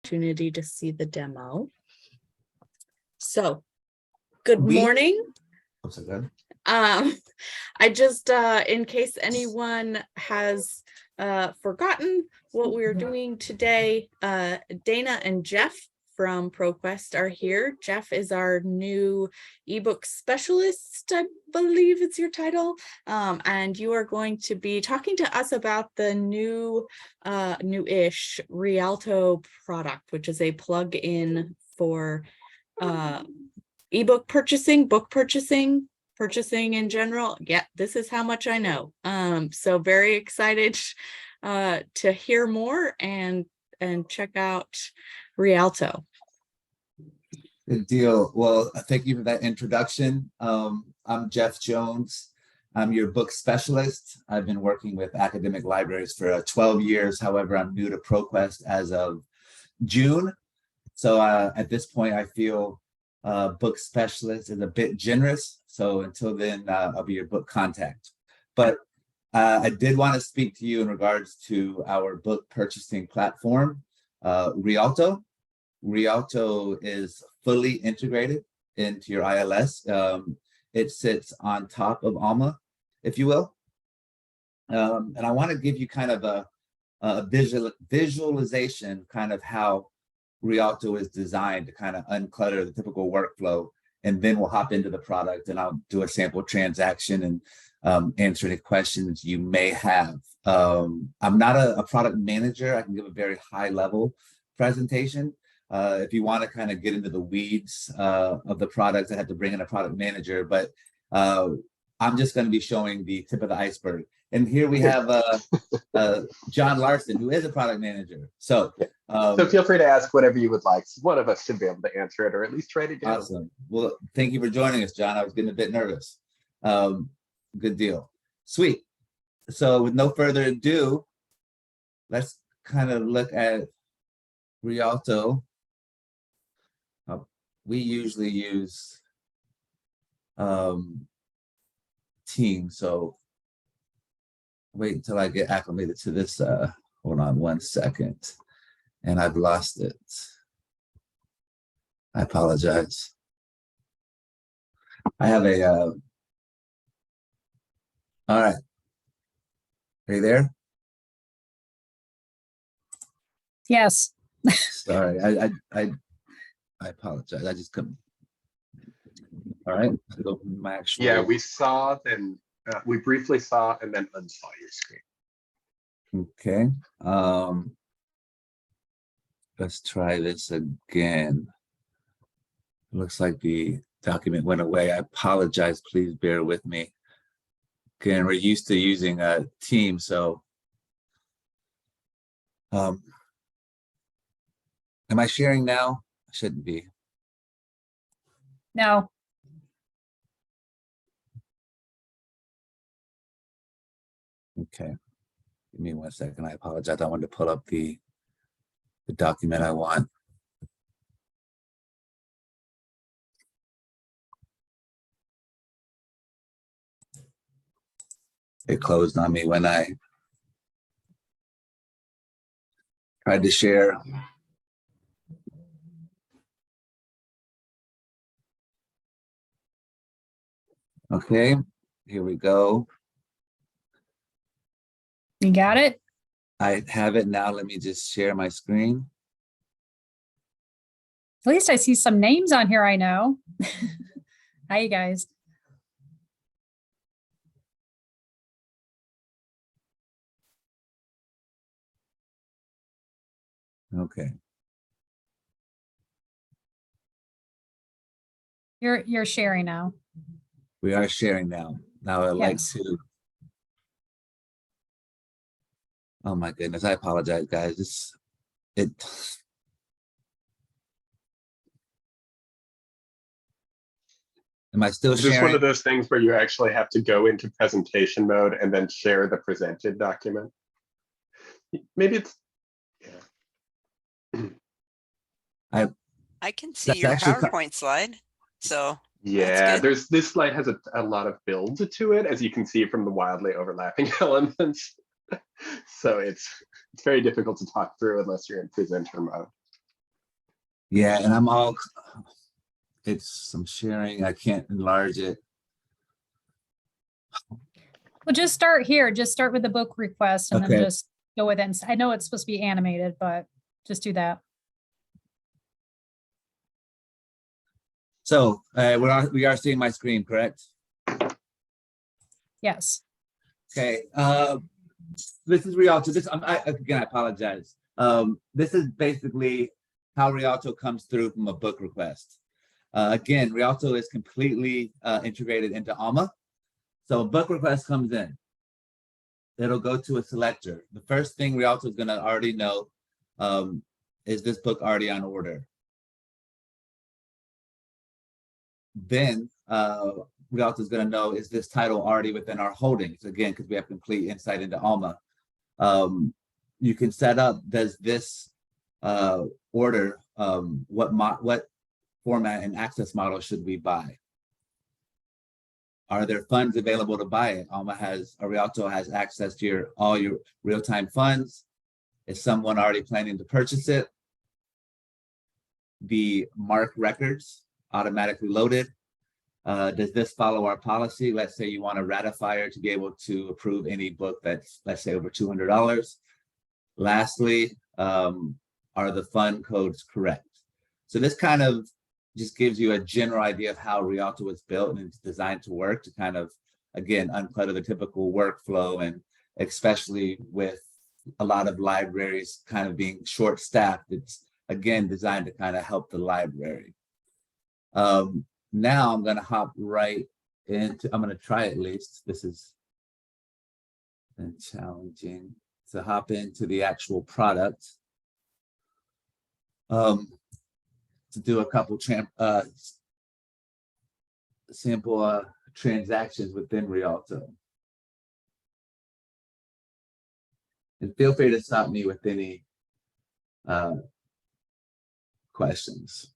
Opportunity to see the demo. So, good morning. So good. I just, in case anyone has forgotten what we're doing today, Dana and Jeff from ProQuest are here. Jeff is our new ebook specialist, I believe it's your title. And you are going to be talking to us about the new-ish Rialto product, which is a plug-in for ebook purchasing, book purchasing in general. Yeah, this is how much I know. So very excited to hear more and check out Rialto. Good deal. Well, thank you for that introduction. I'm Jeff Jones. I'm your book specialist. I've been working with academic libraries for 12 years. However, I'm new to ProQuest as of June. So at this point, I feel book specialist is a bit generous. So until then, I'll be your book contact. But I did want to speak to you in regards to our book purchasing platform, Rialto. Rialto is fully integrated into your ILS. It sits on top of Alma, if you will. And I want to give you kind of a visualization, kind of how Rialto is designed to kind of unclutter the typical workflow. And then we'll hop into the product and I'll do a sample transaction and answer any questions you may have. I'm not a product manager. I can give a very high level presentation. If you want to kind of get into the weeds of the product, I have to bring in a product manager, but I'm just going to be showing the tip of the iceberg. And here we have John Larson, who is a product manager. So feel free to ask whatever you would like. One of us should be able to answer it, or at least try to do. Awesome. Well, thank you for joining us, John. I was getting a bit nervous. Good deal. Sweet. So with no further ado, let's kind of look at Rialto. We usually use Team, so wait until I get acclimated to this. Hold on 1 second, and I've lost it. I apologize. I have a all right. Are you there? Yes. Sorry, I apologize. I just couldn't. All right, let's go from my actual. Yeah, we saw, then we briefly saw and then unsaw your screen. Okay. Let's try this again. It looks like the document went away. I apologize. Please bear with me. Again, we're used to using a team, so am I sharing now? I shouldn't be. No. Okay. Give me 1 second. I apologize. I wanted to pull up the document I want. It closed on me when I tried to share. Okay, here we go. You got it? I have it now. Let me just share my screen. At least I see some names on here I know. Hi, you guys. Okay. You're sharing now. We are sharing now. Now I'd like to. Oh my goodness, I apologize, guys. Am I still sharing? Is this one of those things where you actually have to go into presentation mode and then share the presented document? Maybe it's, yeah. I can see your PowerPoint slide. So yeah, this slide has a lot of build to it, as you can see from the wildly overlapping elements. So it's very difficult to talk through unless you're in presenter mode. Yeah, and I'm sharing, I can't enlarge it. Well, just start here. Just start with the book request and then Okay. just go with it. And I know it's supposed to be animated, but just do that. So we are seeing my screen, correct? Yes. Okay. This is Rialto. Again, I apologize. This is basically how Rialto comes through from a book request. Again, Rialto is completely integrated into Alma. So a book request comes in. It'll go to a selector. The first thing Rialto is going to already know is this book already on order. Then Rialto is going to know, is this title already within our holdings? Again, because we have complete insight into Alma. You can set up, does this order, what format and access model should we buy? Are there funds available to buy it? Rialto has access to all your real-time funds. Is someone already planning to purchase it? The MARC records automatically loaded. Does this follow our policy? Let's say you want a ratifier to be able to approve any book that's, let's say, over $200. Lastly, are the fund codes correct? So this kind of just gives you a general idea of how Rialto was built and it's designed to work to kind of, again, unclutter the typical workflow, and especially with a lot of libraries kind of being short-staffed, it's, again, designed to kind of help the library. Now I'm going to hop right into, I'm going to try at least, this is been challenging to hop into the actual product. To do a couple sample transactions within Rialto. And feel free to stop me with any questions.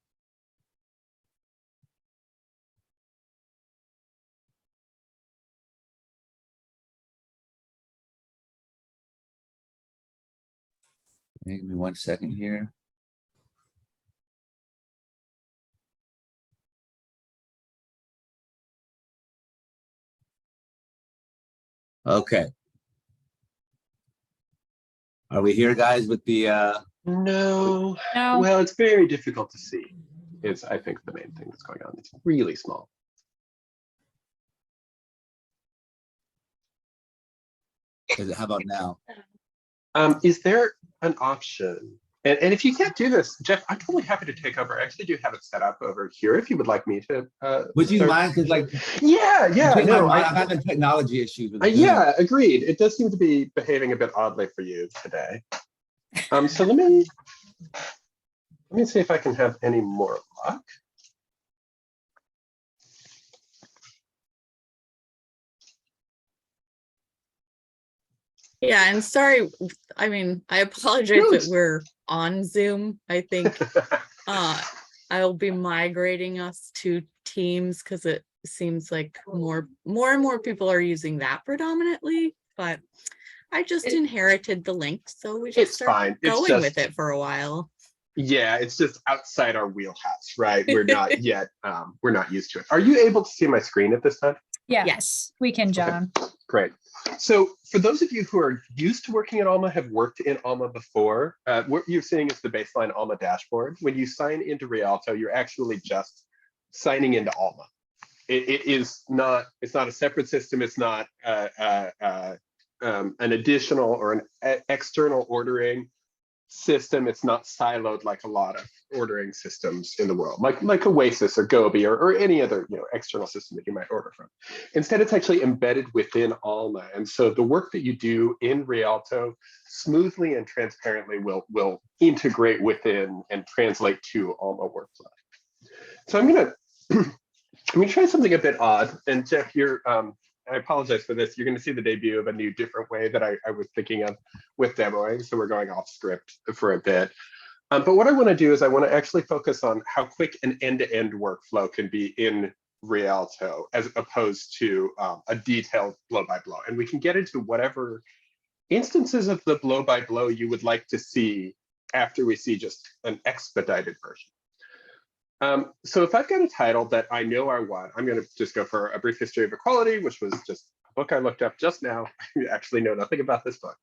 Give me 1 second here. Okay. Are we here, guys, with the No. No. Well, it's very difficult to see. Is I think the main thing that's going on. It's really small. how about now? Is there an option? And if you can't do this, Jeff, I'm totally happy to take over. I actually do have it set up over here if you would like me to. Would you start- mind? Because like, Yeah, no, I'm having technology issues with Zoom. yeah, agreed. It does seem to be behaving a bit oddly for you today. So let me see if I can have any more luck. Yeah, and sorry, I mean, I apologize No, that we're on Zoom. I think I'll be migrating us to Teams because it seems like more and more people are using that predominantly, but I just inherited the link, so we just It's start fine. It's going just with it for a while. Yeah, it's just outside our wheelhouse, right? We're not yet, we're not used to it. Are you able to see my screen at this time? Yeah. Yes. We can, John. Okay, great. So for those of you who are used to working in Alma, have worked in Alma before, what you're seeing is the baseline Alma dashboard. When you sign into Rialto, you're actually just signing into Alma. It's not a separate system. It's not an additional or an external ordering system. It's not siloed like a lot of ordering systems in the world, like Oasis or Gobi or any other external system that you might order from. Instead, it's actually embedded within Alma, and so the work that you do in Rialto smoothly and transparently will integrate within and translate to Alma workflow. So I'm gonna try something a bit odd, and Jeff, I apologize for this. You're going to see the debut of a new different way that I was thinking of with demoing. So we're going off script for a bit. But what I want to do is I want to actually focus on how quick an end-to-end workflow can be in Rialto as opposed to a detailed blow-by-blow. And we can get into whatever instances of the blow-by-blow you would like to see after we see just an expedited version. So if I've got a title that I know I want, I'm going to just go for A Brief History of Equality, which was just a book I looked up just now. I actually know nothing about this book.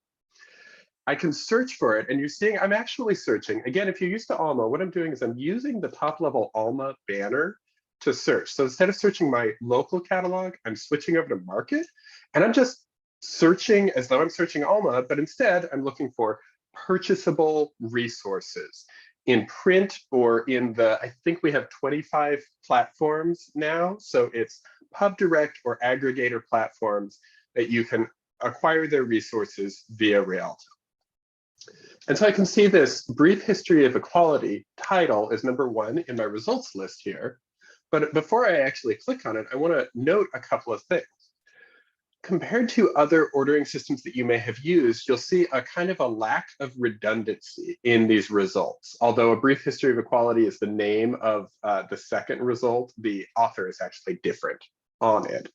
I can search for it, and you're seeing I'm actually searching. Again, if you're used to Alma, what I'm doing is I'm using the top level Alma banner to search. So instead of searching my local catalog, I'm switching over to Market, and I'm just searching as though I'm searching Alma, but instead I'm looking for purchasable resources in print or in the, I think we have 25 platforms now. So it's PubDirect or aggregator platforms that you can acquire their resources via Rialto. And so I can see this Brief History of Equality title is #1 in my results list here. But before I actually click on it, I want to note a couple of things. Compared to other ordering systems that you may have used, you'll see a kind of a lack of redundancy in these results. Although A Brief History of Equality is the name of the second result, the author is actually different on it.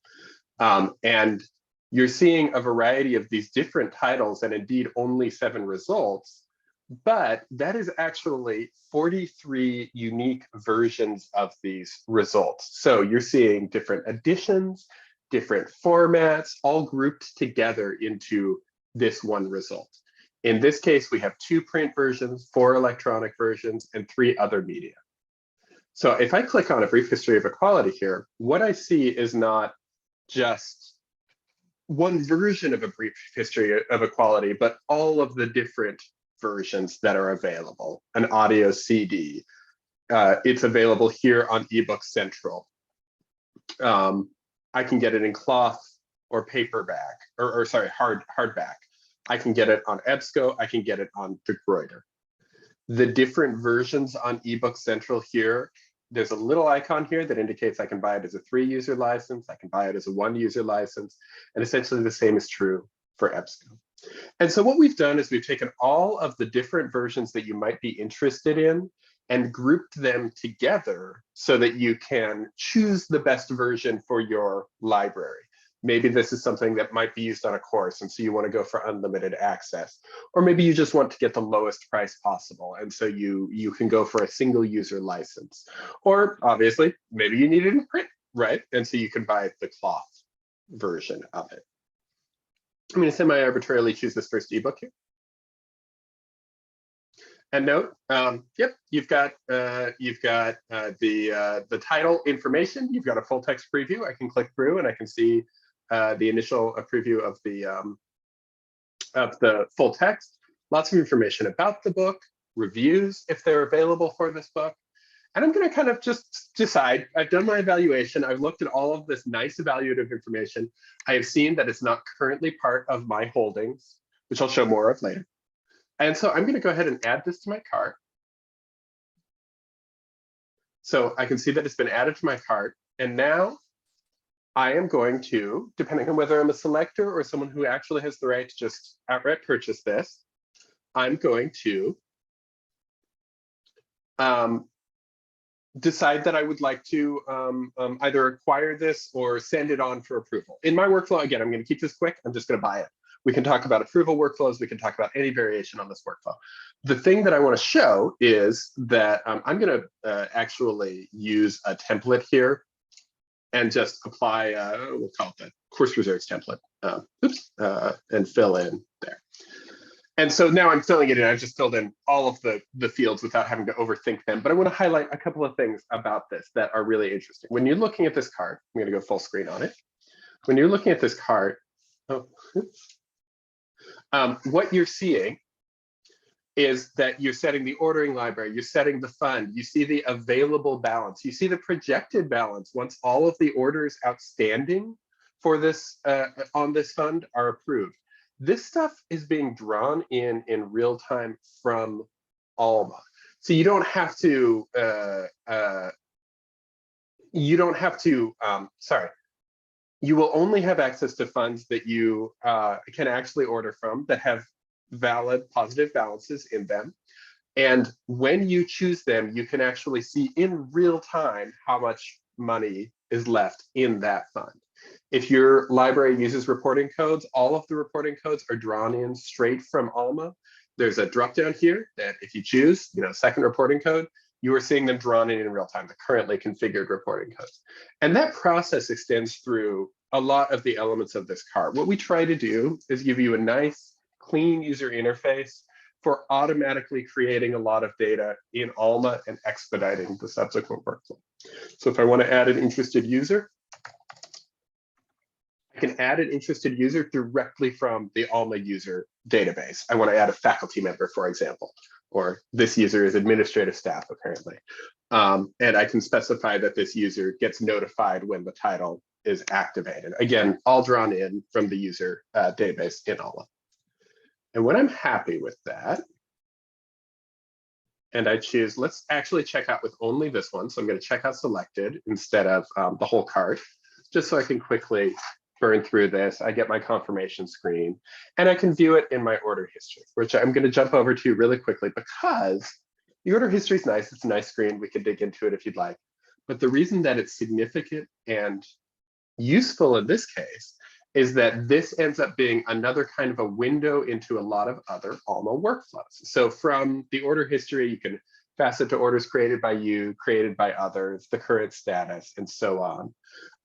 And you're seeing a variety of these different titles and indeed only 7 results, but that is actually 43 unique versions of these results. So you're seeing different editions, different formats, all grouped together into this one result. In this case, we have 2 print versions, 4 electronic versions, and 3 other media. So if I click on A Brief History of Equality here, what I see is not just one version of A Brief History of Equality, but all of the different versions that are available. An audio CD. It's available here on eBook Central. I can get it in cloth or paperback, or sorry, hardback. I can get it on EBSCO. I can get it on De Gruyter. The different versions on eBook Central here, there's a little icon here that indicates I can buy it as a 3-user license. I can buy it as a 1-user license. And essentially the same is true for EBSCO. And so what we've done is we've taken all of the different versions that you might be interested in and grouped them together so that you can choose the best version for your library. Maybe this is something that might be used on a course, and so you want to go for unlimited access. Or maybe you just want to get the lowest price possible, and so you can go for a single user license. Or obviously, maybe you need it in print, right? And so you can buy the cloth version of it. I'm going to semi-arbitrarily choose this first ebook here. And note, yep, you've got the title information. You've got a full text preview. I can click through and I can see the initial preview of the full text. Lots of information about the book, reviews if they're available for this book. And I'm going to kind of just decide. I've done my evaluation. I've looked at all of this nice evaluative information. I have seen that it's not currently part of my holdings, which I'll show more of later. And so I'm going to go ahead and add this to my cart. So I can see that it's been added to my cart. And now I am going to, depending on whether I'm a selector or someone who actually has the right to just outright purchase this, I'm going to decide that I would like to either acquire this or send it on for approval. In my workflow, again, I'm going to keep this quick. I'm just going to buy it. We can talk about approval workflows. We can talk about any variation on this workflow. The thing that I want to show is that I'm going to actually use a template here and just apply, we'll call it the course reserves template, and fill in there. And so now I'm filling it in. I've just filled in all of the fields without having to overthink them. But I want to highlight a couple of things about this that are really interesting. When you're looking at this cart, I'm going to go full screen on it. When you're looking at this cart, what you're seeing is that you're setting the ordering library, you're setting the fund, you see the available balance, you see the projected balance once all of the orders outstanding for this on this fund are approved. This stuff is being drawn in real time from Alma. So you don't have to, you will only have access to funds that you can actually order from that have valid positive balances in them. And when you choose them, you can actually see in real time how much money is left in that fund. If your library uses reporting codes, all of the reporting codes are drawn in straight from Alma. There's a drop down here that if you choose, second reporting code, you are seeing them drawn in real time, the currently configured reporting codes. And that process extends through a lot of the elements of this cart. What we try to do is give you a nice, clean user interface for automatically creating a lot of data in Alma and expediting the subsequent workflow. So if I want to add an interested user, I can add an interested user directly from the Alma user database. I want to add a faculty member, for example, or this user is administrative staff, apparently. And I can specify that this user gets notified when the title is activated. Again, all drawn in from the user database in Alma. And when I'm happy with that, and I choose, let's actually check out with only this one. So I'm going to check out selected instead of the whole cart, just so I can quickly burn through this. I get my confirmation screen and I can view it in my order history, which I'm going to jump over to really quickly because the order history is nice. It's a nice screen. We can dig into it if you'd like. But the reason that it's significant and useful in this case is that this ends up being another kind of a window into a lot of other Alma workflows. So from the order history, you can facet to orders created by you, created by others, the current status, and so on.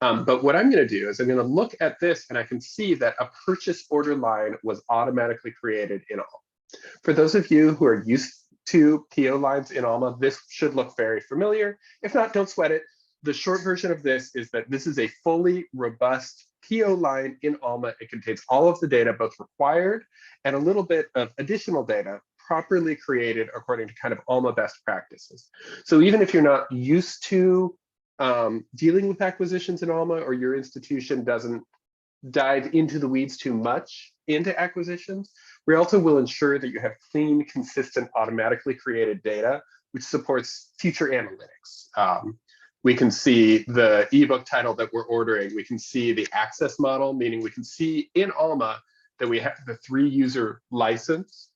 But what I'm going to do is I'm going to look at this and I can see that a purchase order line was automatically created in Alma. For those of you who are used to PO lines in Alma, this should look very familiar. If not, don't sweat it. The short version of this is that this is a fully robust PO line in Alma. It contains all of the data, both required and a little bit of additional data properly created according to kind of Alma best practices. So even if you're not used to dealing with acquisitions in Alma, or your institution doesn't dive into the weeds too much into acquisitions, Rialto will ensure that you have clean, consistent, automatically created data, which supports future analytics. We can see the ebook title that we're ordering. We can see the access model, meaning we can see in Alma that we have the 3-user license.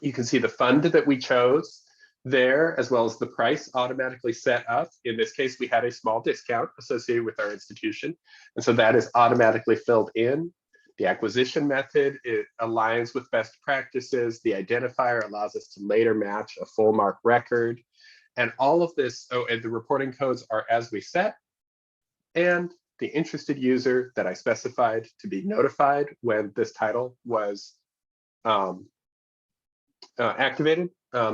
You can see the fund that we chose there, as well as the price automatically set up. In this case, we had a small discount associated with our institution. And so that is automatically filled in. The acquisition method, it aligns with best practices. The identifier allows us to later match a full MARC record. And all of this, and the reporting codes are as we set. And the interested user that I specified to be notified when this title was activated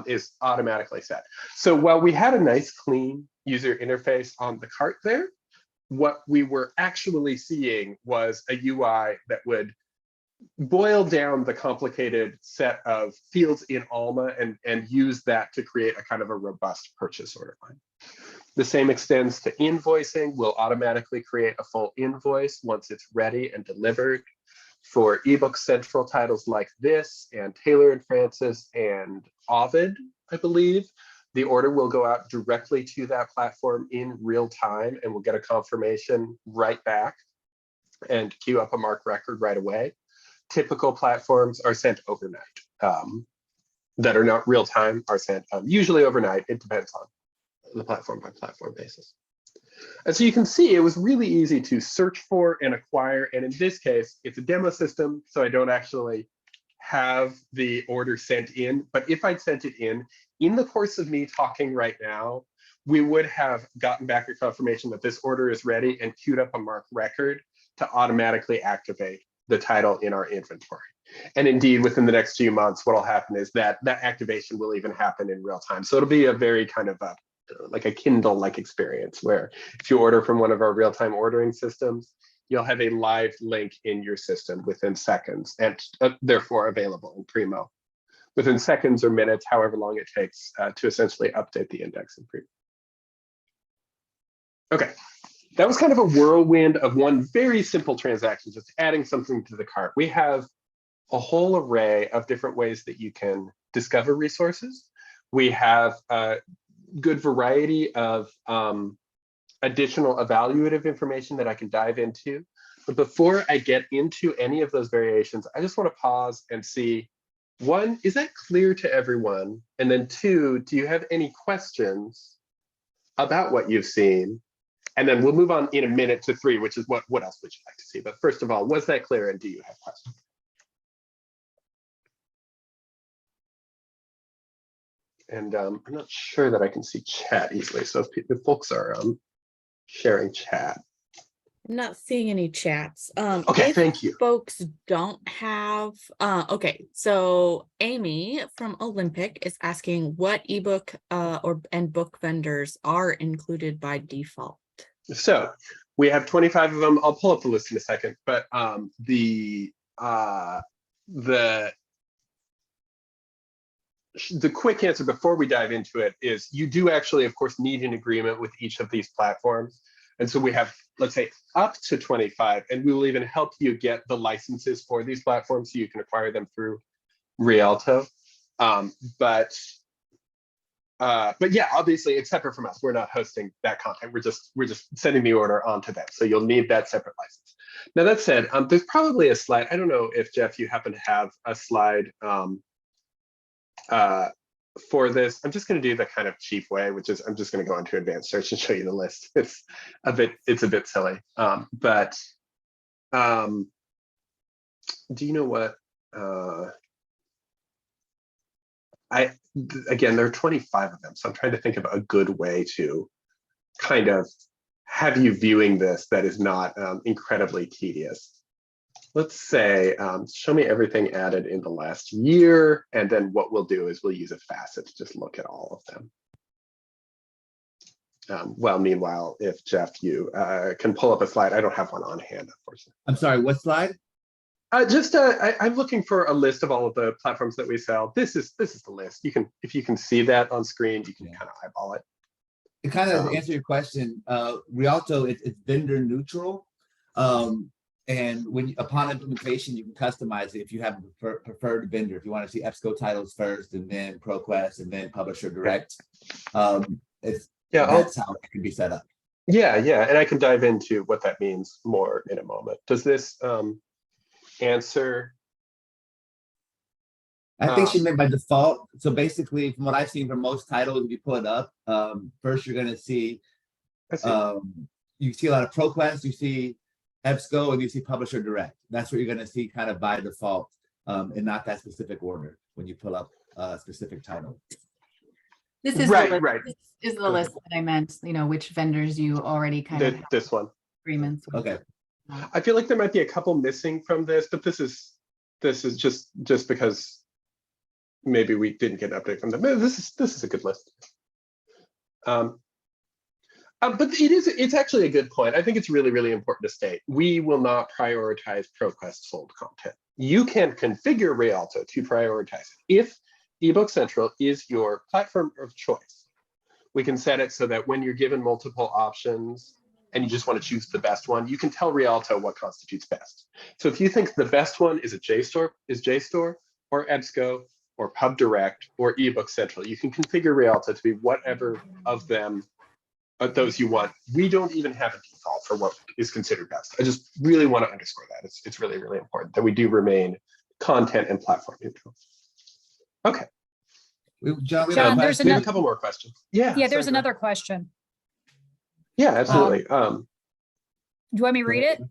is automatically set. So while we had a nice, clean user interface on the cart there, what we were actually seeing was a UI that would boil down the complicated set of fields in Alma and use that to create a kind of a robust purchase order line. The same extends to invoicing. We'll automatically create a full invoice once it's ready and delivered. For ebook central titles like this and Taylor and Francis and Ovid, I believe, the order will go out directly to that platform in real time, and we'll get a confirmation right back and queue up a MARC record right away. Typical platforms are sent overnight. That are not real time are sent usually overnight. It depends on the platform by platform basis. And so you can see it was really easy to search for and acquire. And in this case, it's a demo system, so I don't actually have the order sent in. But if I'd sent it in the course of me talking right now, we would have gotten back a confirmation that this order is ready and queued up a MARC record to automatically activate the title in our inventory. And indeed, within the next few months, what will happen is that that activation will even happen in real time. So it'll be a very kind of like a Kindle-like experience where if you order from one of our real-time ordering systems, you'll have a live link in your system within seconds and therefore available in Primo within seconds or minutes, however long it takes to essentially update the index in Primo. Okay, that was kind of a whirlwind of one very simple transaction, just adding something to the cart. We have a whole array of different ways that you can discover resources. We have a good variety of additional evaluative information that I can dive into. But before I get into any of those variations, I just want to pause and see, one, is that clear to everyone? And then two, do you have any questions about what you've seen? And then we'll move on in a minute to three, which is what else would you like to see? But first of all, was that clear and do you have questions? And I'm not sure that I can see chat easily. So if folks are sharing chat. I'm not seeing any chats. Okay, If thank you. folks don't have, okay, so Amy from Olympic is asking what ebook and book vendors are included by default. So we have 25 of them. I'll pull up the list in a second, but the quick answer before we dive into it is you do actually, of course, need an agreement with each of these platforms. And so we have, let's say, up to 25, and we will even help you get the licenses for these platforms so you can acquire them through Rialto. But yeah, obviously, separate from us, we're not hosting that content. We're just sending the order onto them. So you'll need that separate license. Now that said, there's probably a slide. I don't know if Jeff, you happen to have a slide for this. I'm just going to do the kind of cheap way, which is I'm just going to go into advanced search and show you the list. It's a bit silly, but do you know what? Again, there are 25 of them, so I'm trying to think of a good way to kind of have you viewing this that is not incredibly tedious. Let's say, show me everything added in the last year, and then what we'll do is we'll use a facet to just look at all of them. Well, meanwhile, if Jeff, you can pull up a slide. I don't have one on hand, unfortunately. I'm sorry, what slide? I'm looking for a list of all of the platforms that we sell. This is the list. You can, if you can see that on screen, you can kind of eyeball it. To kind of answer your question, Rialto, it's vendor neutral. And upon implementation, you can customize it if you have a preferred vendor. If you want to see EBSCO titles first, and then ProQuest, and then Publisher Direct, that's how it can be set up. Yeah, and I can dive into what that means more in a moment. Does this answer? I think she meant by default. So basically, from what I've seen for most titles, if you pull it up, first you're going to see, you see a lot of ProQuest, you see EBSCO, and you see Publisher Direct. That's what you're going to see kind of by default, and not that specific order when you pull up a specific title. This is right. This is the list that I meant. You know, which vendors you already kind of have this one agreements with. Okay. I feel like there might be a couple missing from this, but this is just because maybe we didn't get an update from them. This is a good list. But it's actually a good point. I think it's really, really important to state. We will not prioritize ProQuest sold content. You can configure Rialto to prioritize it. If eBook Central is your platform of choice, we can set it so that when you're given multiple options and you just want to choose the best one, you can tell Rialto what constitutes best. So if you think the best one is JSTOR or EBSCO or Pub Direct or eBook Central, you can configure Rialto to be whatever of them those you want. We don't even have a default for what is considered best. I just really want to underscore that. It's really, really important that we do remain content and platform neutral. Okay. John, we have a couple more questions. Yeah, there's another question. Yeah, absolutely. Do you want me to read it?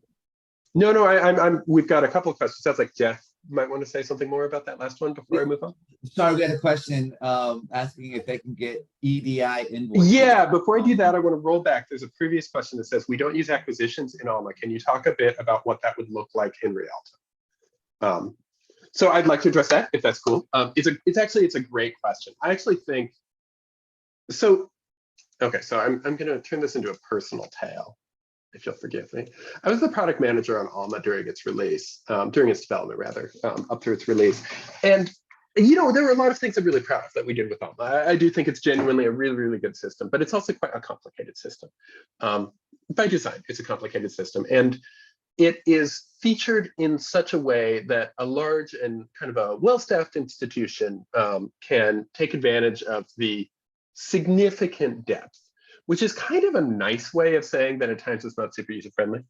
No, we've got a couple of questions. Sounds like Jeff might want to say something more about that last one before I move on. Sorry, we had a question asking if they can get EDI invoices. Yeah, before I do that, I want to roll back. There's a previous question that says, we don't use acquisitions in Alma. Can you talk a bit about what that would look like in Rialto? So I'd like to address that, if that's cool. It's a great question. I actually think, so, okay, so I'm going to turn this into a personal tale, if you'll forgive me. I was the product manager on Alma during its release, during its development rather, up through its release. And you know, there were a lot of things I'm really proud of that we did with Alma. I do think it's genuinely a really, really good system, but it's also quite a complicated system. By design, it's a complicated system. And it is featured in such a way that a large and kind of a well-staffed institution can take advantage of the significant depth, which is kind of a nice way of saying that at times it's not super user-friendly.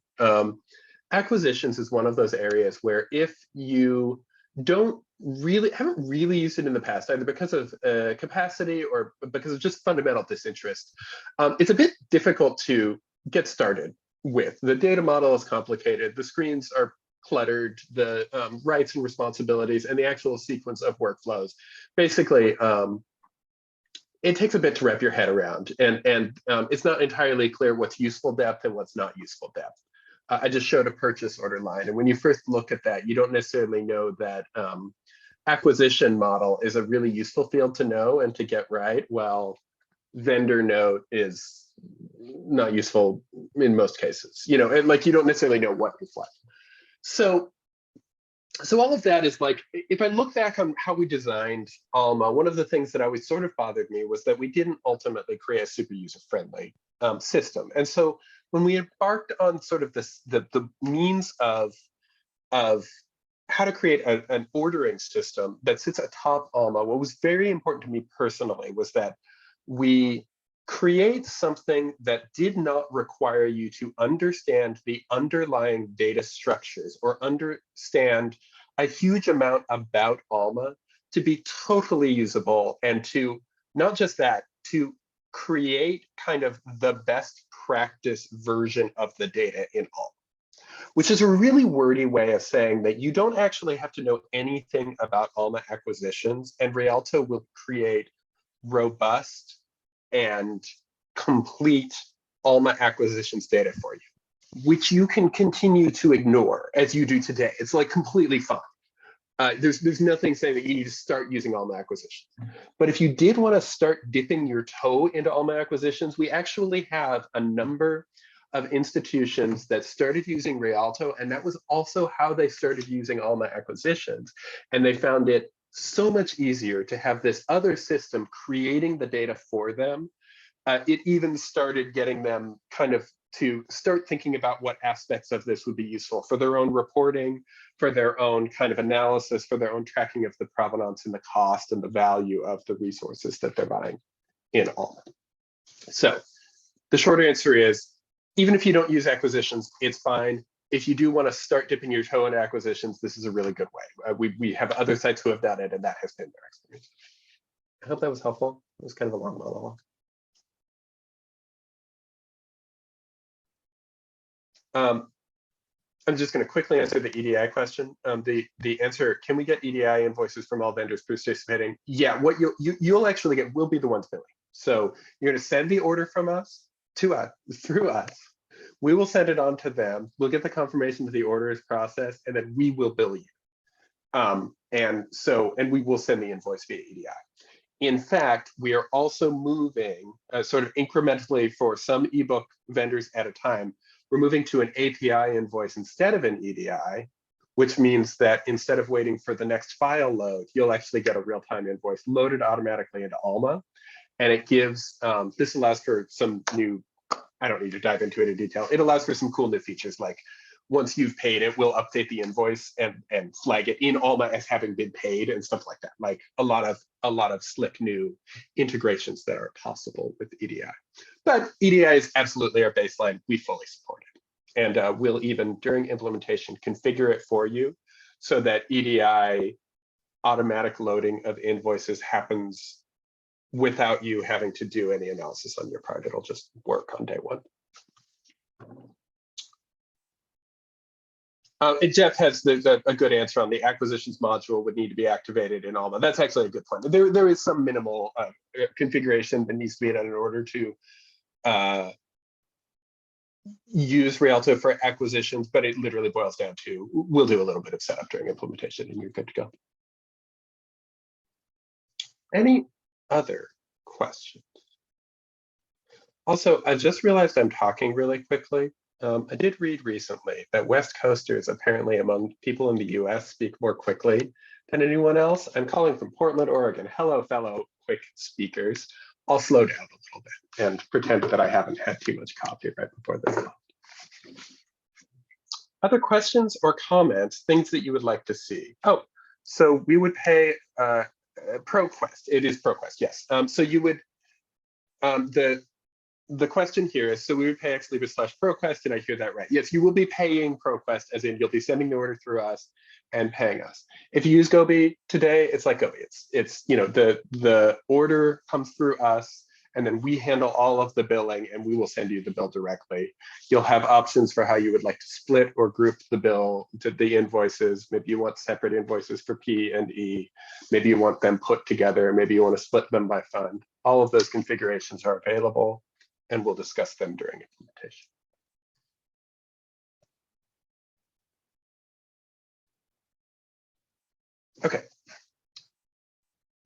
Acquisitions is one of those areas where if you haven't really used it in the past, either because of capacity or because of just fundamental disinterest, it's a bit difficult to get started with. The data model is complicated, the screens are cluttered, the rights and responsibilities and the actual sequence of workflows basically it takes a bit to wrap your head around, and it's not entirely clear what's useful depth and what's not useful depth. I just showed a purchase order line, and when you first look at that, you don't necessarily know that acquisition model is a really useful field to know and to get right, while vendor note is not useful in most cases. You know, and like you don't necessarily know what is what. So all of that is like, if I look back on how we designed Alma, one of the things that always sort of bothered me was that we didn't ultimately create a super user-friendly system. And so when we embarked on sort of this, the means of how to create an ordering system that sits atop Alma, what was very important to me personally was that we create something that did not require you to understand the underlying data structures or understand a huge amount about Alma to be totally usable, and to not just that, to create kind of the best practice version of the data in Alma, which is a really wordy way of saying that you don't actually have to know anything about Alma acquisitions, and Rialto will create robust and complete Alma acquisitions data for you, which you can continue to ignore as you do today. It's like completely fine. There's nothing saying that you need to start using Alma acquisitions. But if you did want to start dipping your toe into Alma acquisitions, we actually have a number of institutions that started using Rialto, and that was also how they started using Alma acquisitions. And they found it so much easier to have this other system creating the data for them. It even started getting them kind of to start thinking about what aspects of this would be useful for their own reporting, for their own kind of analysis, for their own tracking of the provenance and the cost and the value of the resources that they're buying in Alma. So the short answer is, even if you don't use acquisitions, it's fine. If you do want to start dipping your toe into acquisitions, this is a really good way. We have other sites who have done it, and that has been their experience. I hope that was helpful. It was kind of a long monologue. I'm just going to quickly answer the EDI question. The answer: can we get EDI invoices from all vendors participating? Yeah, what you'll actually get will be the ones billing. So you're going to send the order from us to us through us. We will send it on to them. We'll get the confirmation that the order is processed, and then we will bill you. And we will send the invoice via EDI. In fact, we are also moving sort of incrementally for some ebook vendors at a time. We're moving to an API invoice instead of an EDI, which means that instead of waiting for the next file load, you'll actually get a real-time invoice loaded automatically into Alma. And it gives, this allows for some new, I don't need to dive into it in detail. It allows for some cool new features, like once you've paid it, we'll update the invoice and flag it in Alma as having been paid and stuff like that. Like a lot of slick new integrations that are possible with EDI. But EDI is absolutely our baseline. We fully support it. And we'll even, during implementation, configure it for you so that EDI automatic loading of invoices happens without you having to do any analysis on your part. It'll just work on day one. And Jeff has a good answer on the acquisitions module would need to be activated in Alma. That's actually a good point. There is some minimal configuration that needs to be done in order to use Rialto for acquisitions, but it literally boils down to, we'll do a little bit of setup during implementation and you're good to go. Any other questions? Also, I just realized I'm talking really quickly. I did read recently that West Coasters apparently among people in the US speak more quickly than anyone else. I'm calling from Portland, Oregon. Hello, fellow quick speakers. I'll slow down a little bit and pretend that I haven't had too much coffee right before this. Other questions or comments, things that you would like to see? Oh, so we would pay ProQuest. It is ProQuest, yes. So you would, the question here is, so we would pay ex libris / ProQuest, did I hear that right? Yes, you will be paying ProQuest, as in you'll be sending the order through us and paying us. If you use Gobi today, it's like Gobi. It's you know, the order comes through us, and then we handle all of the billing, and we will send you the bill directly. You'll have options for how you would like to split or group the bill to the invoices. Maybe you want separate invoices for P and E. Maybe you want them put together. Maybe you want to split them by fund. all of those configurations are available, and we'll discuss them during implementation. Okay.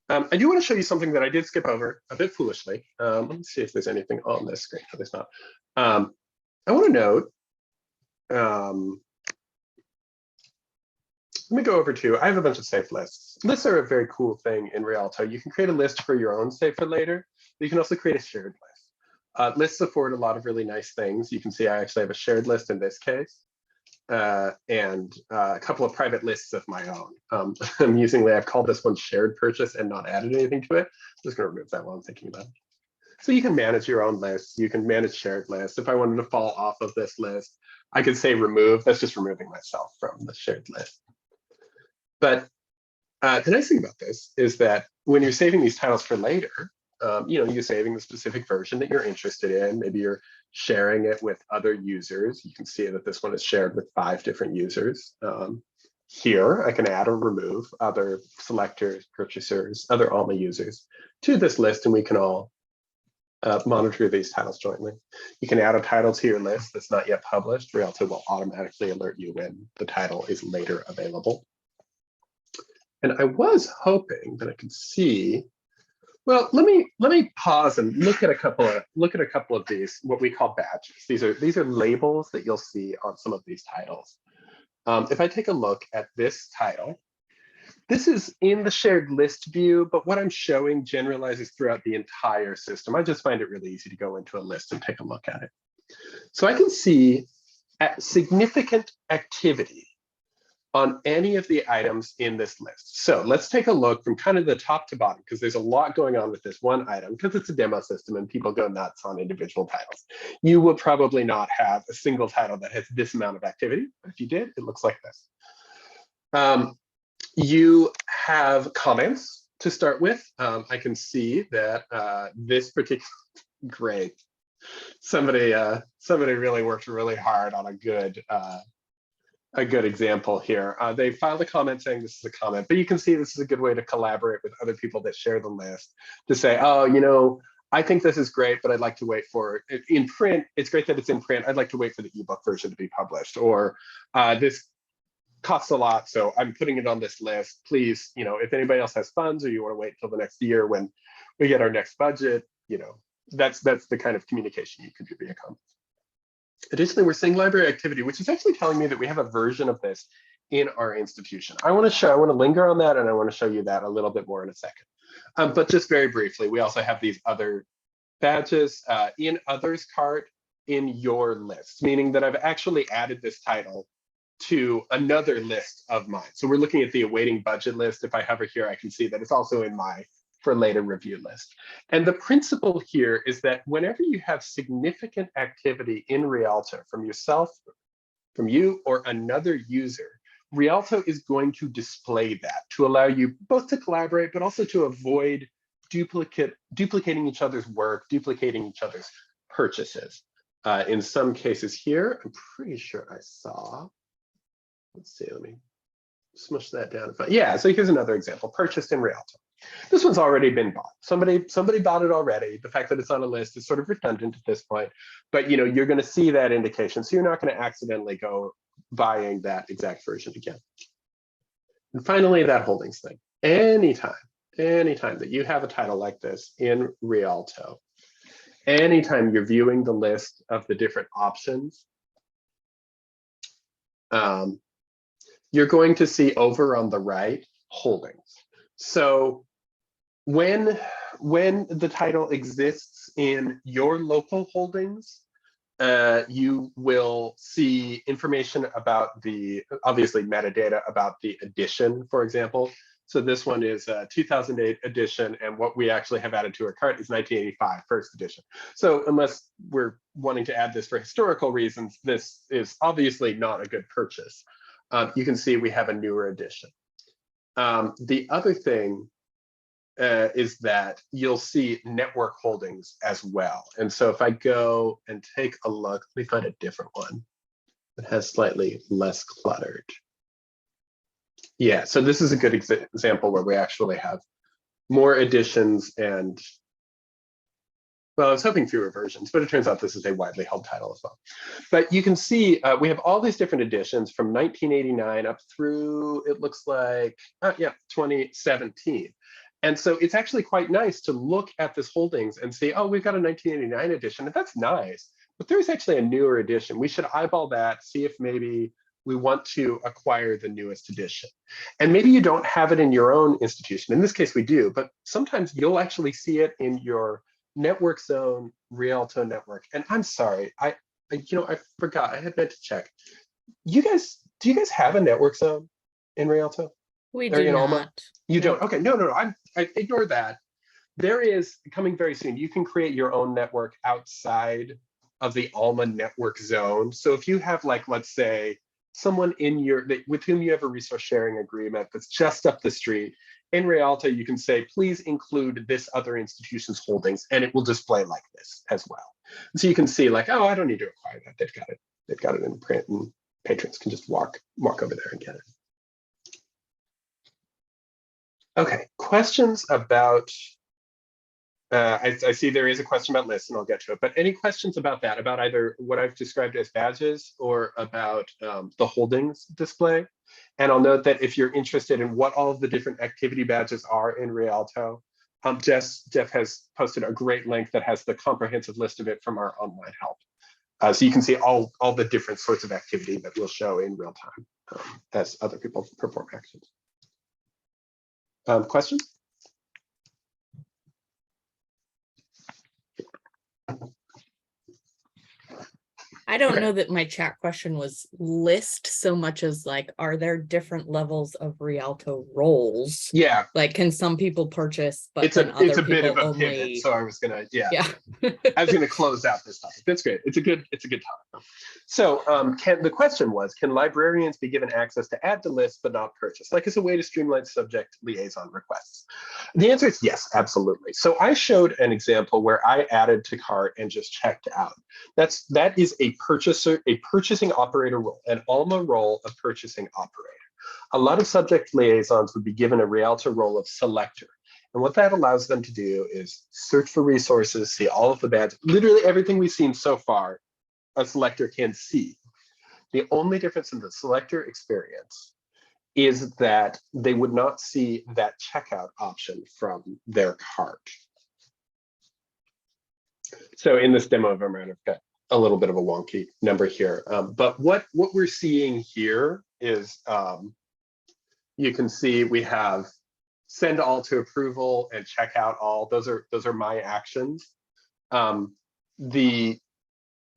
I do want to show you something that I did skip over a bit foolishly. Let me see if there's anything on this screen. No, there's not. I want to note, let me go over to, I have a bunch of saved lists. Lists are a very cool thing in Rialto. You can create a list for your own save for later, but you can also create a shared list. Lists afford a lot of really nice things. You can see I actually have a shared list in this case. And a couple of private lists of my own. Amusingly, I've called this one shared purchase and not added anything to it. I'm just going to remove that while I'm thinking about it. So you can manage your own lists. You can manage shared lists. If I wanted to fall off of this list, I could say remove. That's just removing myself from the shared list. But the nice thing about this is that when you're saving these titles for later, you're saving the specific version that you're interested in. Maybe you're sharing it with other users. You can see that this one is shared with 5 different users. Here, I can add or remove other selectors, purchasers, other Alma users to this list, and we can all monitor these titles jointly. You can add a title to your list that's not yet published. Rialto will automatically alert you when the title is later available. And I was hoping that I could see. Well, let me pause and look at a couple of these, what we call badges. These are labels that you'll see on some of these titles. If I take a look at this title, this is in the shared list view, but what I'm showing generalizes throughout the entire system. I just find it really easy to go into a list and take a look at it. So I can see significant activity on any of the items in this list. So let's take a look from kind of the top to bottom, because there's a lot going on with this one item, because it's a demo system and people go nuts on individual titles. You will probably not have a single title that has this amount of activity, but if you did, it looks like this. You have comments to start with. I can see that this particular, great. Somebody really worked really hard on a good example here. They filed a comment saying this is a comment, but you can see this is a good way to collaborate with other people that share the list to say, oh, I think this is great, but I'd like to wait for it in print. It's great that it's in print. I'd like to wait for the ebook version to be published, or this costs a lot, so I'm putting it on this list. Please, if anybody else has funds or you want to wait till the next year when we get our next budget, that's the kind of communication you could do via comments. Additionally, we're seeing library activity, which is actually telling me that we have a version of this in our institution. I want to linger on that, and I want to show you that a little bit more in a second. But just very briefly, we also have these other badges in others cart in your list, meaning that I've actually added this title to another list of mine. So we're looking at the awaiting budget list. If I hover here, I can see that it's also in my for later review list. And the principle here is that whenever you have significant activity in Rialto from yourself, from you or another user, Rialto is going to display that to allow you both to collaborate, but also to avoid duplicating each other's work, duplicating each other's purchases. In some cases here, I'm pretty sure I saw, let's see, let me smush that down. Yeah, so here's another example, purchased in Rialto. This one's already been bought. Somebody bought it already. The fact that it's on a list is sort of redundant at this point, but you're going to see that indication. So you're not going to accidentally go buying that exact version again. And finally, that holdings thing. Anytime that you have a title like this in Rialto, anytime you're viewing the list of the different options, you're going to see over on the right holdings. So when the title exists in your local holdings, you will see information about the, obviously metadata about the edition, for example. So this one is a 2008 edition, and what we actually have added to our cart is 1985 first edition. So unless we're wanting to add this for historical reasons, this is obviously not a good purchase. You can see we have a newer edition. The other thing is that you'll see network holdings as well. And so if I go and take a look, let me find a different one that has slightly less cluttered. Yeah, so this is a good example where we actually have more editions and Well, I was hoping fewer versions, but it turns out this is a widely held title as well. But you can see we have all these different editions from 1989 up through, it looks like, 2017. And so it's actually quite nice to look at this holdings and see, oh, we've got a 1989 edition, and that's nice. But there's actually a newer edition. We should eyeball that, see if maybe we want to acquire the newest edition. And maybe you don't have it in your own institution. In this case, we do, but sometimes you'll actually see it in your network zone Rialto network. And I'm sorry, I forgot, I had meant to check. Do you guys have a network zone in Rialto? We Or do in Alma? not. You No. don't. Okay, no. I ignore that. There is coming very soon. You can create your own network outside of the Alma network zone. So if you have, like, let's say, someone with whom you have a resource sharing agreement that's just up the street, in Rialto, you can say, please include this other institution's holdings, and it will display like this as well. So you can see, like, oh, I don't need to acquire that. They've got it. They've got it in print, and patrons can just walk over there and get it. Okay, questions about, I see there is a question about lists, and I'll get to it, but any questions about that, about either what I've described as badges or about the holdings display? And I'll note that if you're interested in what all of the different activity badges are in Rialto, Jeff has posted a great link that has the comprehensive list of it from our online help. So you can see all the different sorts of activity that we'll show in real time as other people perform actions. Questions? I don't Okay. know that my chat question was list so much as, like, are there different levels of Rialto roles? Yeah, Like, can some people purchase, but it's then a other bit people of a pivot. only? So I was gonna, Yeah. I was gonna close out this topic. That's great. It's a good topic. So the question was, can librarians be given access to add to lists but not purchase, like as a way to streamline subject liaison requests? The answer is yes, absolutely. So I showed an example where I added to cart and just checked out. That is a purchasing operator role, an Alma role of purchasing operator. A lot of subject liaisons would be given a Rialto role of selector. And what that allows them to do is search for resources, see all of the badges, literally everything we've seen so far, a selector can see. The only difference in the selector experience is that they would not see that checkout option from their cart. So in this demo of I've got a little bit of a wonky number here. But what we're seeing here is you can see we have send all to approval and check out all. Those are my actions.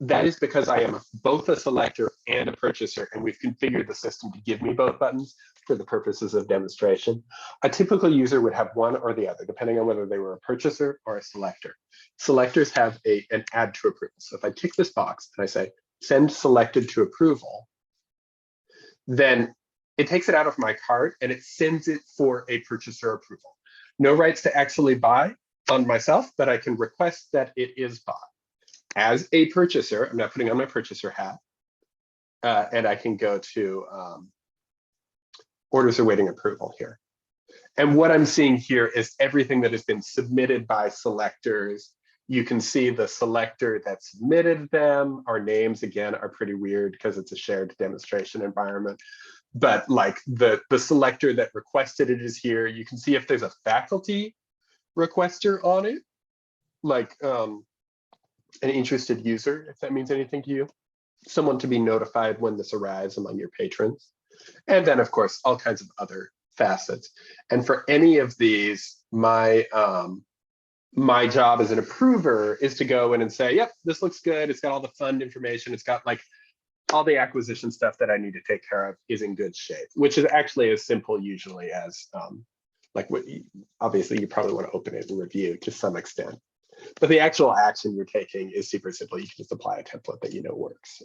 That is because I am both a selector and a purchaser, and we've configured the system to give me both buttons for the purposes of demonstration. A typical user would have one or the other, depending on whether they were a purchaser or a selector. Selectors have an add to approval. So if I tick this box and I say send selected to approval, then it takes it out of my cart and it sends it for a purchaser approval. No rights to actually buy on myself, but I can request that it is bought. As a purchaser, I'm not putting on my purchaser hat, and I can go to orders awaiting approval here. And what I'm seeing here is everything that has been submitted by selectors. You can see the selector that submitted them. Our names, again, are pretty weird because it's a shared demonstration environment. But like the selector that requested it is here. You can see if there's a faculty requester on it, like an interested user, if that means anything to you, someone to be notified when this arrives among your patrons. And then, of course, all kinds of other facets. And for any of these, my job as an approver is to go in and say, yep, this looks good. It's got all the fund information. It's got like all the acquisition stuff that I need to take care of is in good shape, which is actually as simple usually as obviously you probably want to open it and review to some extent. But the actual action you're taking is super simple. You can just apply a template that you know works,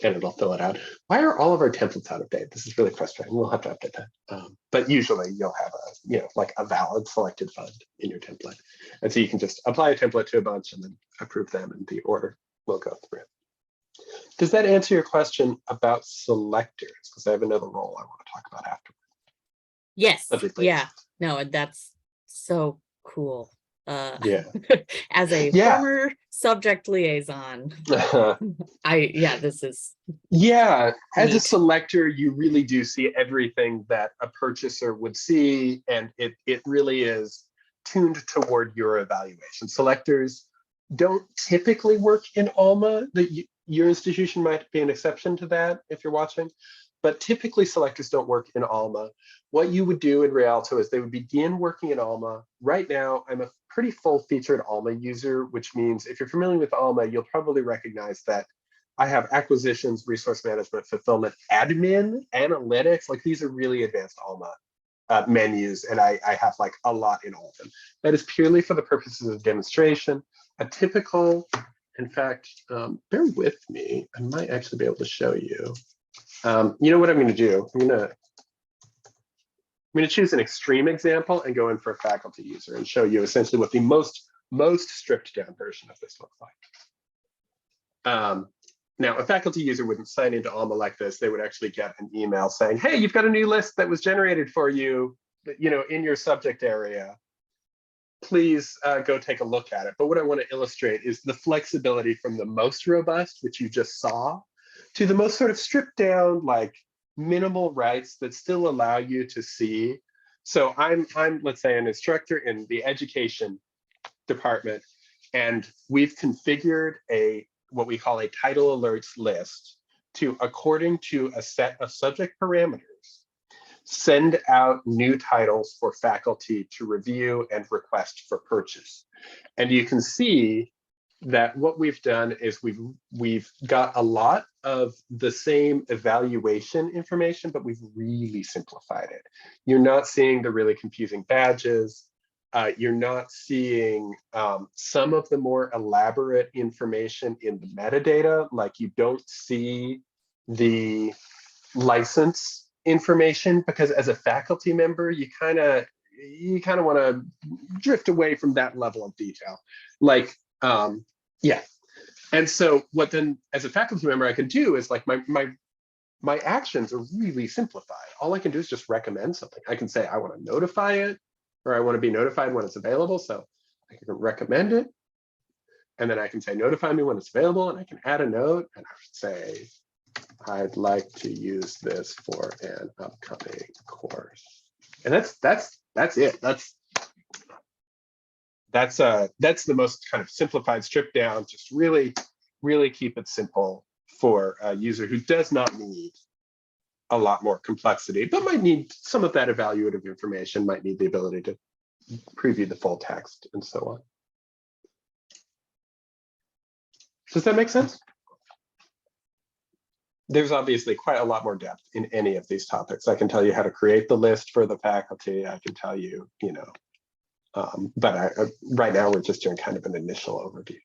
and it'll fill it out. Why are all of our templates out of date? This is really frustrating. We'll have to update that. But usually you'll have like a valid selected fund in your template. And so you can just apply a template to a bunch and then approve them, and the order will go through. Does that answer your question about selectors? Because I have another role I want to talk about afterwards. Yes. Yeah. No, that's so cool. Yeah. As a Yeah. former subject liaison, this is Yeah, as a neat. selector, you really do see everything that a purchaser would see, and it really is tuned toward your evaluation. Selectors don't typically work in Alma. Your institution might be an exception to that if you're watching, but typically selectors don't work in Alma. What you would do in Rialto is they would begin working in Alma. Right now, I'm a pretty full-featured Alma user, which means if you're familiar with Alma, you'll probably recognize that I have acquisitions, resource management, fulfillment, admin, analytics. Like these are really advanced Alma menus, and I have like a lot in all of them. That is purely for the purposes of demonstration. A typical, in fact, bear with me. I might actually be able to show you. You know what I'm going to do? I'm going to choose an extreme example and go in for a faculty user and show you essentially what the most stripped down version of this looks like. Now, a faculty user wouldn't sign into Alma like this. They would actually get an email saying, hey, you've got a new list that was generated for you, in your subject area. Please go take a look at it. But what I want to illustrate is the flexibility from the most robust, which you just saw, to the most sort of stripped down, like minimal rights that still allow you to see. So I'm let's say, an instructor in the education department, and we've configured what we call a title alerts list to, according to a set of subject parameters, send out new titles for faculty to review and request for purchase. And you can see that what we've done is we've got a lot of the same evaluation information, but we've really simplified it. You're not seeing the really confusing badges. You're not seeing some of the more elaborate information in the metadata, like you don't see the license information, because as a faculty member, you kind of want to drift away from that level of detail. Like, yeah. And so what then, as a faculty member, I can do is like my actions are really simplified. All I can do is just recommend something. I can say I want to notify it, or I want to be notified when it's available. So I can recommend it. And then I can say, notify me when it's available. And I can add a note and I would say, I'd like to use this for an upcoming course. And that's it. That's the most kind of simplified, stripped down, just really, really keep it simple for a user who does not need a lot more complexity, but might need some of that evaluative information, might need the ability to preview the full text and so on. Does that make sense? There's obviously quite a lot more depth in any of these topics. I can tell you how to create the list for the faculty. I can tell you, but right now we're just doing kind of an initial overview.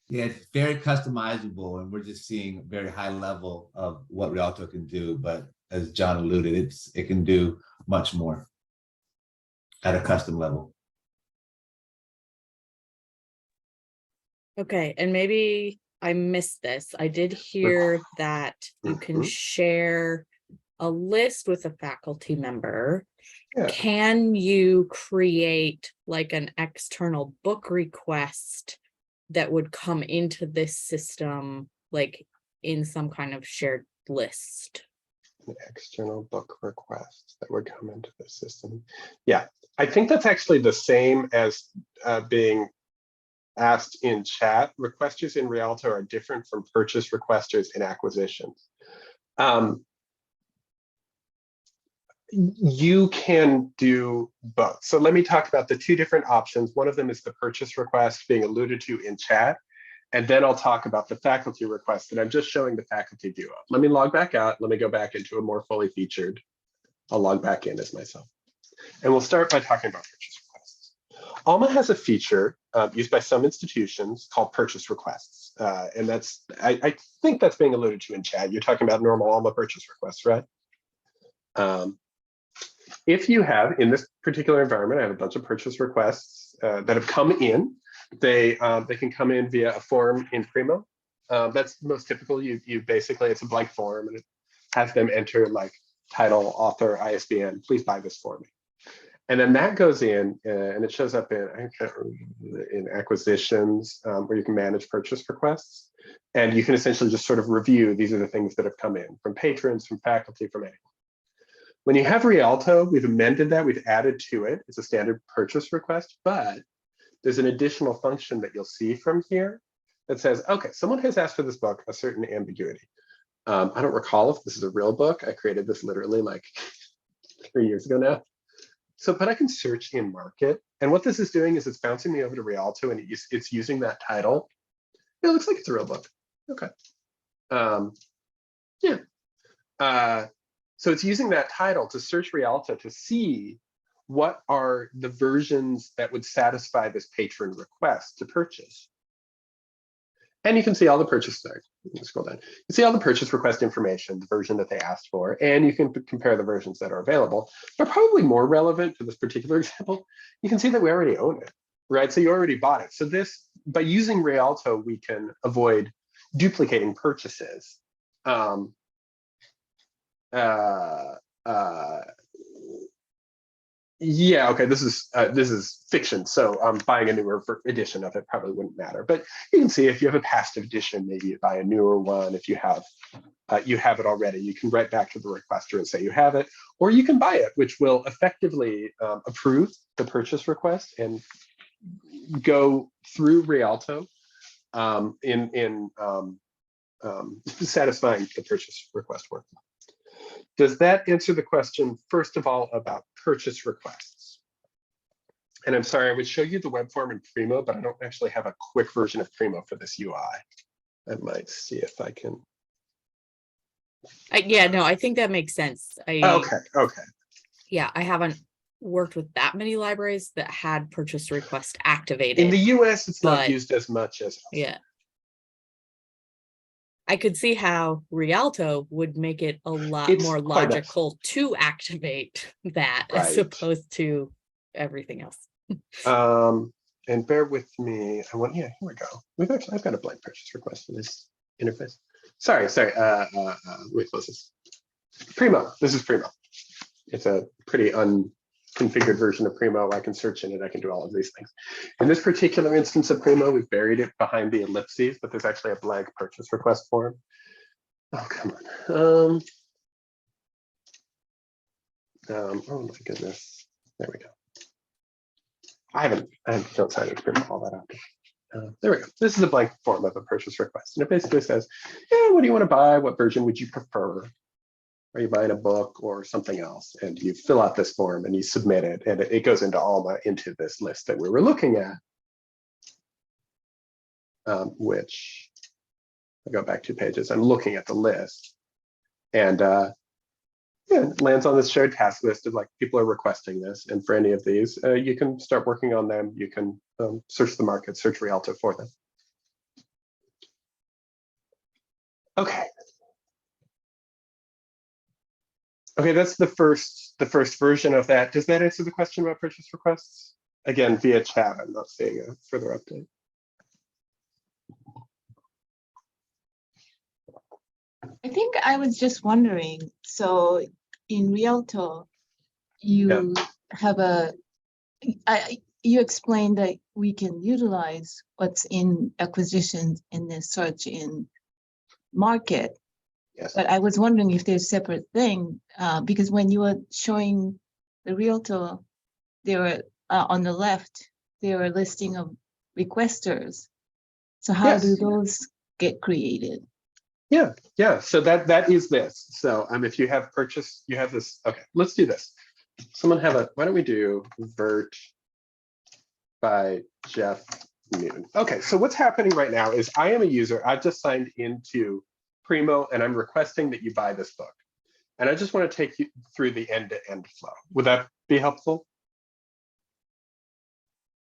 Yeah, it's very customizable, and we're just seeing very high level of what Rialto can do. But as John alluded, it can do much more at a custom level. Okay, and maybe I missed this. I did hear that you can share a list with a faculty member. Yeah. Can you create like an external book request that would come into this system, like in some kind of shared list? An external book request that would come into the system. Yeah, I think that's actually the same as being asked in chat. Requesters in Rialto are different from purchase requesters in acquisitions. You can do both. So let me talk about the two different options. One of them is the purchase request being alluded to in chat. And then I'll talk about the faculty request that I'm just showing the faculty view of. Let me log back out. Let me go back into a more fully featured. I'll log back in as myself. And we'll start by talking about purchase requests. Alma has a feature used by some institutions called purchase requests. And that's, I think that's being alluded to in chat. You're talking about normal Alma purchase requests, right? If you have, in this particular environment, I have a bunch of purchase requests that have come in. They can come in via a form in Primo. That's most typical. You basically, it's a blank form and it has them enter like title, author, ISBN, please buy this for me. And then that goes in and it shows up in acquisitions where you can manage purchase requests. And you can essentially just sort of review, these are the things that have come in from patrons, from faculty, from anyone. When you have Rialto, we've amended that, we've added to it. It's a standard purchase request, but there's an additional function that you'll see from here that says, okay, someone has asked for this book, a certain ambiguity. I don't recall if this is a real book. I created this literally like 3 years ago now. So, but I can search in market. And what this is doing is it's bouncing me over to Rialto and it's using that title. It looks like it's a real book. Okay. Yeah. So it's using that title to search Rialto to see what are the versions that would satisfy this patron request to purchase. And you can see all the purchase, sorry, scroll down. You see all the purchase request information, the version that they asked for, and you can compare the versions that are available. But probably more relevant to this particular example, you can see that we already own it, right? So you already bought it. So this, by using Rialto, we can avoid duplicating purchases. Yeah, okay, this is fiction, so buying a newer edition of it probably wouldn't matter. But you can see if you have a past edition, maybe you buy a newer one. If you have it already, you can write back to the requester and say you have it, or you can buy it, which will effectively approve the purchase request and go through Rialto in satisfying the purchase request workflow. Does that answer the question, first of all, about purchase requests? And I'm sorry, I would show you the web form in Primo, but I don't actually have a quick version of Primo for this UI. I might see if I can. Yeah, no, I think that makes sense. Okay. Yeah, I haven't worked with that many libraries that had purchase request activated. In the US, it's not but, used as much as elsewhere. Yeah. I could see how Rialto would make it a lot It's more quite logical to activate that as Right. opposed to everything else. And bear with me. Yeah, here we go. I've got a blank purchase request for this interface. Sorry. Wait, close this. Primo. This is Primo. It's a pretty unconfigured version of Primo. I can search in it. I can do all of these things. In this particular instance of Primo, we've buried it behind the ellipses, but there's actually a blank purchase request form. Oh, come on. Oh my goodness. There we go. I don't sign it Primo all that often. There we go. This is a blank form of a purchase request. And it basically says, yeah, what do you want to buy? What version would you prefer? Are you buying a book or something else? And you fill out this form and you submit it. And it goes into Alma, into this list that we were looking at, which I go back 2 pages. I'm looking at the list. And yeah, it lands on this shared task list of like people are requesting this. And for any of these, you can start working on them. You can search the market, search Rialto for them. Okay. Okay, that's the first version of that. Does that answer the question about purchase requests? Again, via chat, I'm not seeing a further update. I think I was just wondering, so in Rialto, you have you explained that we can utilize what's in acquisitions in the search in market. Yes. But I was wondering if there's a separate thing, because when you were showing the Rialto, there were on the left, there were a listing of requesters. So how do those get created? Yeah. So that is this. So if you have purchase, you have this. Okay, let's do this. Someone why don't we do Vert by Jeff Noon. Okay, so what's happening right now is I am a user. I've just signed into Primo and I'm requesting that you buy this book. And I just want to take you through the end-to-end flow. Would that be helpful?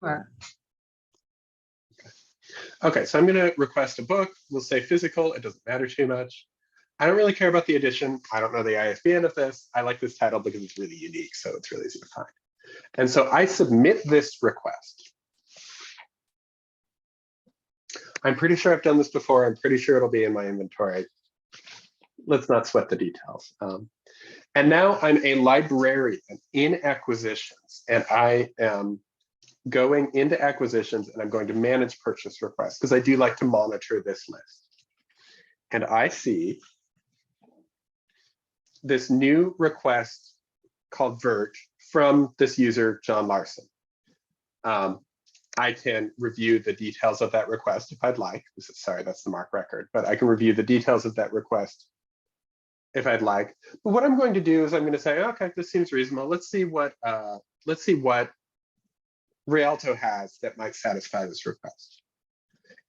Sure. Okay, so I'm going to request a book. We'll say physical. It doesn't matter too much. I don't really care about the edition. I don't know the ISBN of this. I like this title because it's really unique, so it's really easy to find. And so I submit this request. I'm pretty sure I've done this before. I'm pretty sure it'll be in my inventory. Let's not sweat the details. And now I'm a librarian in acquisitions, and I am going into acquisitions, and I'm going to manage purchase requests because I do like to monitor this list. And I see this new request called Vert from this user, John Larson. I can review the details of that request if I'd like. Sorry, that's the MARC record, but I can review the details of that request if I'd like. But what I'm going to do is I'm going to say, okay, this seems reasonable. Let's see what Rialto has that might satisfy this request.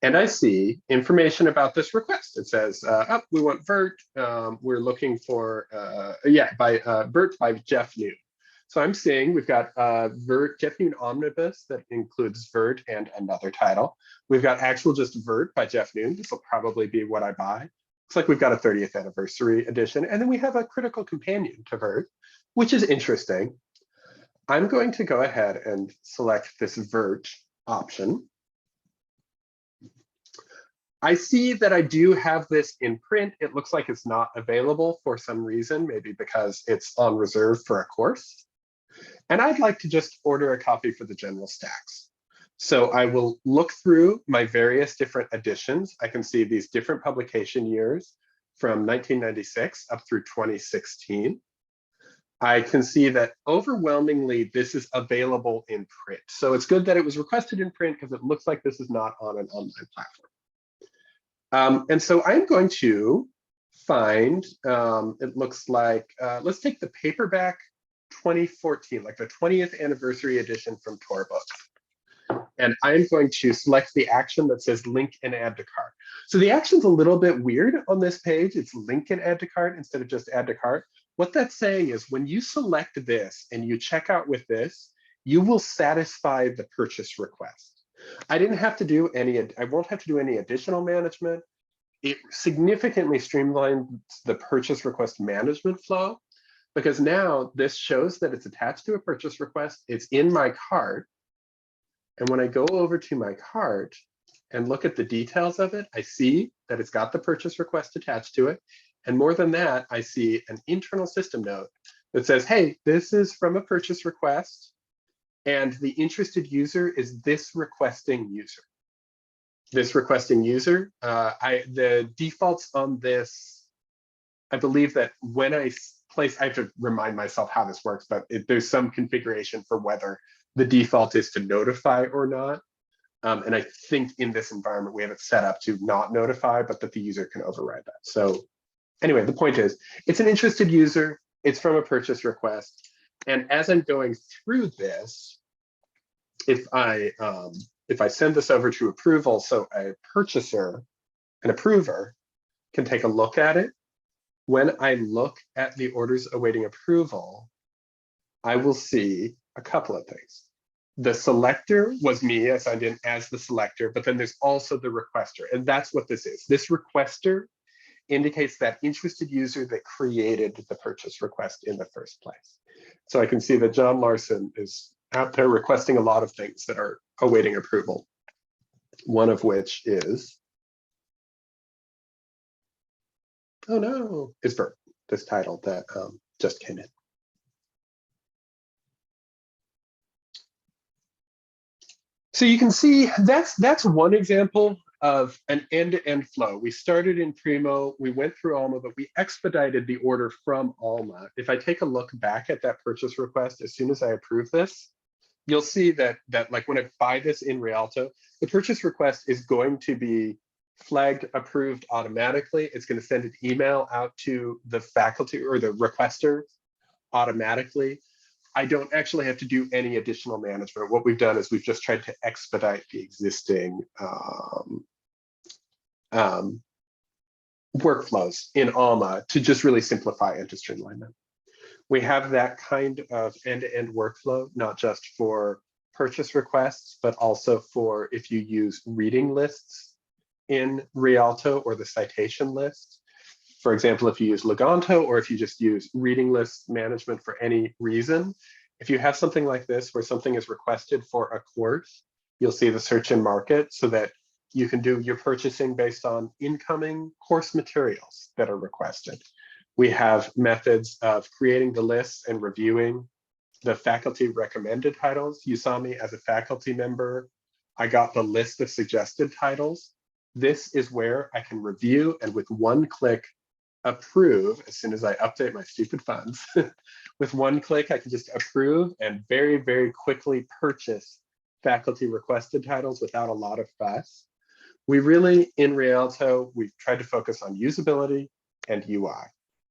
And I see information about this request. It says, oh, we want Vert. We're looking for, Vert by Jeff Noon. So I'm seeing we've got Vert, Jeff Noon Omnibus that includes Vert and another title. We've got actual just Vert by Jeff Noon. This will probably be what I buy. Looks like we've got a 30th anniversary edition. And then we have a critical companion to Vert, which is interesting. I'm going to go ahead and select this Vert option. I see that I do have this in print. It looks like it's not available for some reason, maybe because it's on reserve for a course. And I'd like to just order a copy for the general stacks. So I will look through my various different editions. I can see these different publication years from 1996 up through 2016. I can see that overwhelmingly this is available in print. So it's good that it was requested in print because it looks like this is not on an online platform. And so I'm going to find, it looks like, let's take the paperback 2014, like the 20th anniversary edition from Tor Books. And I'm going to select the action that says link and add to cart. So the action's a little bit weird on this page. It's link and add to cart instead of just add to cart. What that's saying is when you select this and you check out with this, you will satisfy the purchase request. I didn't have to do any, I won't have to do any additional management. It significantly streamlines the purchase request management flow because now this shows that it's attached to a purchase request. It's in my cart. And when I go over to my cart and look at the details of it, I see that it's got the purchase request attached to it. And more than that, I see an internal system note that says, hey, this is from a purchase request. And the interested user is this requesting user. This requesting user, the defaults on this, I believe that when I place, I have to remind myself how this works, but there's some configuration for whether the default is to notify or not. And I think in this environment, we have it set up to not notify, but that the user can override that. So anyway, the point is, it's an interested user, it's from a purchase request. And as I'm going through this, if I send this over to approval, so a purchaser, an approver can take a look at it. When I look at the orders awaiting approval, I will see a couple of things. The selector was me, I signed in as the selector, but then there's also the requester, and that's what this is. This requester indicates that interested user that created the purchase request in the first place. So I can see that John Larson is out there requesting a lot of things that are awaiting approval. One of which is, oh no, is Vert, this title that just came in. So you can see that's one example of an end-to-end flow. We started in Primo, we went through Alma, but we expedited the order from Alma. If I take a look back at that purchase request, as soon as I approve this, you'll see that like when I buy this in Rialto, the purchase request is going to be flagged approved automatically. It's going to send an email out to the faculty or the requester automatically. I don't actually have to do any additional management. What we've done is we've just tried to expedite the existing workflows in Alma to just really simplify and to streamline them. We have that kind of end-to-end workflow, not just for purchase requests, but also for if you use reading lists in Rialto or the citation list. For example, if you use Leganto or if you just use reading list management for any reason, if you have something like this where something is requested for a course, you'll see the search and market so that you can do your purchasing based on incoming course materials that are requested. We have methods of creating the lists and reviewing the faculty recommended titles. You saw me as a faculty member. I got the list of suggested titles. This is where I can review and with one click approve as soon as I update my stupid funds. With one click, I can just approve and very, very quickly purchase faculty requested titles without a lot of fuss. We really, in Rialto, we've tried to focus on usability and UI,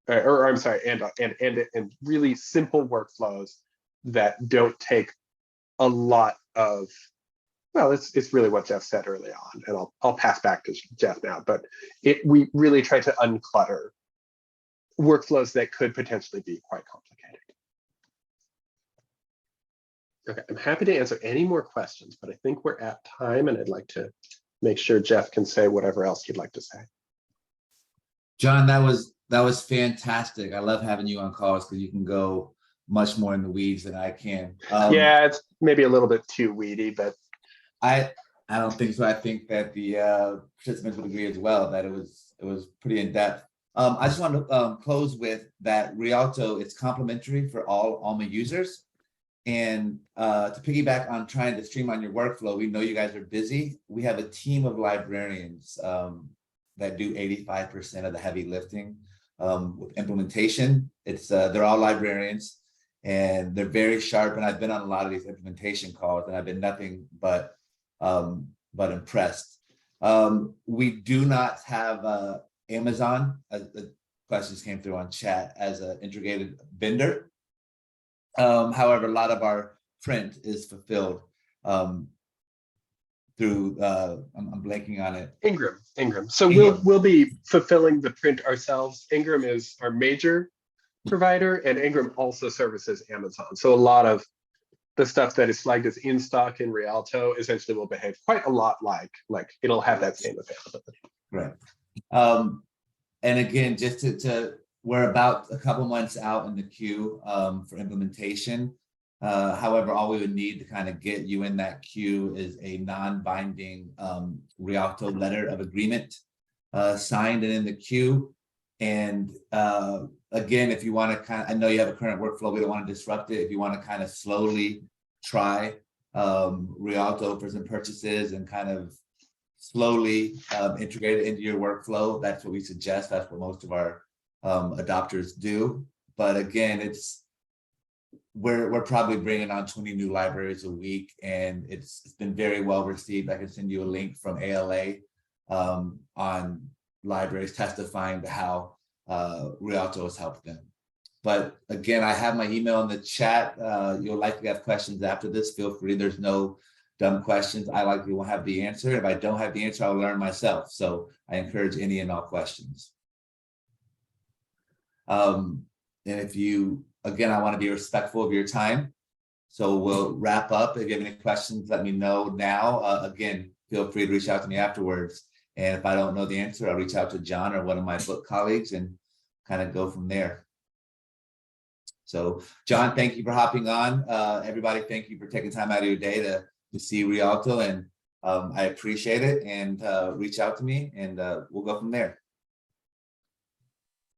or I'm sorry, and really simple workflows that don't take a lot of, well, it's really what Jeff said early on, and I'll pass back to Jeff now, but we really try to unclutter workflows that could potentially be quite complicated. Okay, I'm happy to answer any more questions, but I think we're at time, and I'd like to make sure Jeff can say whatever else he'd like to say. John, that was fantastic. I love having you on calls because you can go much more in the weeds than I can. Yeah, it's maybe a little bit too weedy, but I don't think so. I think that the participants would agree as well that it was pretty in depth. I just want to close with that Rialto, it's complimentary for all Alma users. And to piggyback on trying to streamline your workflow, we know you guys are busy. We have a team of librarians that do 85% of the heavy lifting with implementation. They're all librarians and they're very sharp. And I've been on a lot of these implementation calls and I've been nothing but impressed. We do not have Amazon, the questions came through on chat, as an integrated vendor. However, a lot of our print is fulfilled through, I'm blanking on it. Ingram. So Ingram. we'll be fulfilling the print ourselves. Ingram is our major provider, and Ingram also services Amazon. So a lot of the stuff that is flagged as in stock in Rialto essentially will behave quite a lot like it'll have that same availability. Right. And again, just we're about a couple months out in the queue for implementation. However, all we would need to kind of get you in that queue is a non-binding Rialto letter of agreement signed and in the queue. And again, if you want to I know you have a current workflow, we don't want to disrupt it. If you want to kind of slowly try Rialto for some purchases and kind of slowly integrate it into your workflow, that's what we suggest. That's what most of our adopters do. But again, we're probably bringing on 20 new libraries a week, and it's been very well received. I can send you a link from ALA on libraries testifying to how Rialto has helped them. But again, I have my email in the chat. You'll likely have questions after this. Feel free. There's no dumb questions. I likely will have the answer. If I don't have the answer, I'll learn myself. So I encourage any and all questions. And if you, again, I want to be respectful of your time. So we'll wrap up. If you have any questions, let me know now. Again, feel free to reach out to me afterwards. And if I don't know the answer, I'll reach out to John or one of my book colleagues and kind of go from there. So John, thank you for hopping on. Everybody, thank you for taking time out of your day to see Rialto, and I appreciate it. And reach out to me and we'll go from there.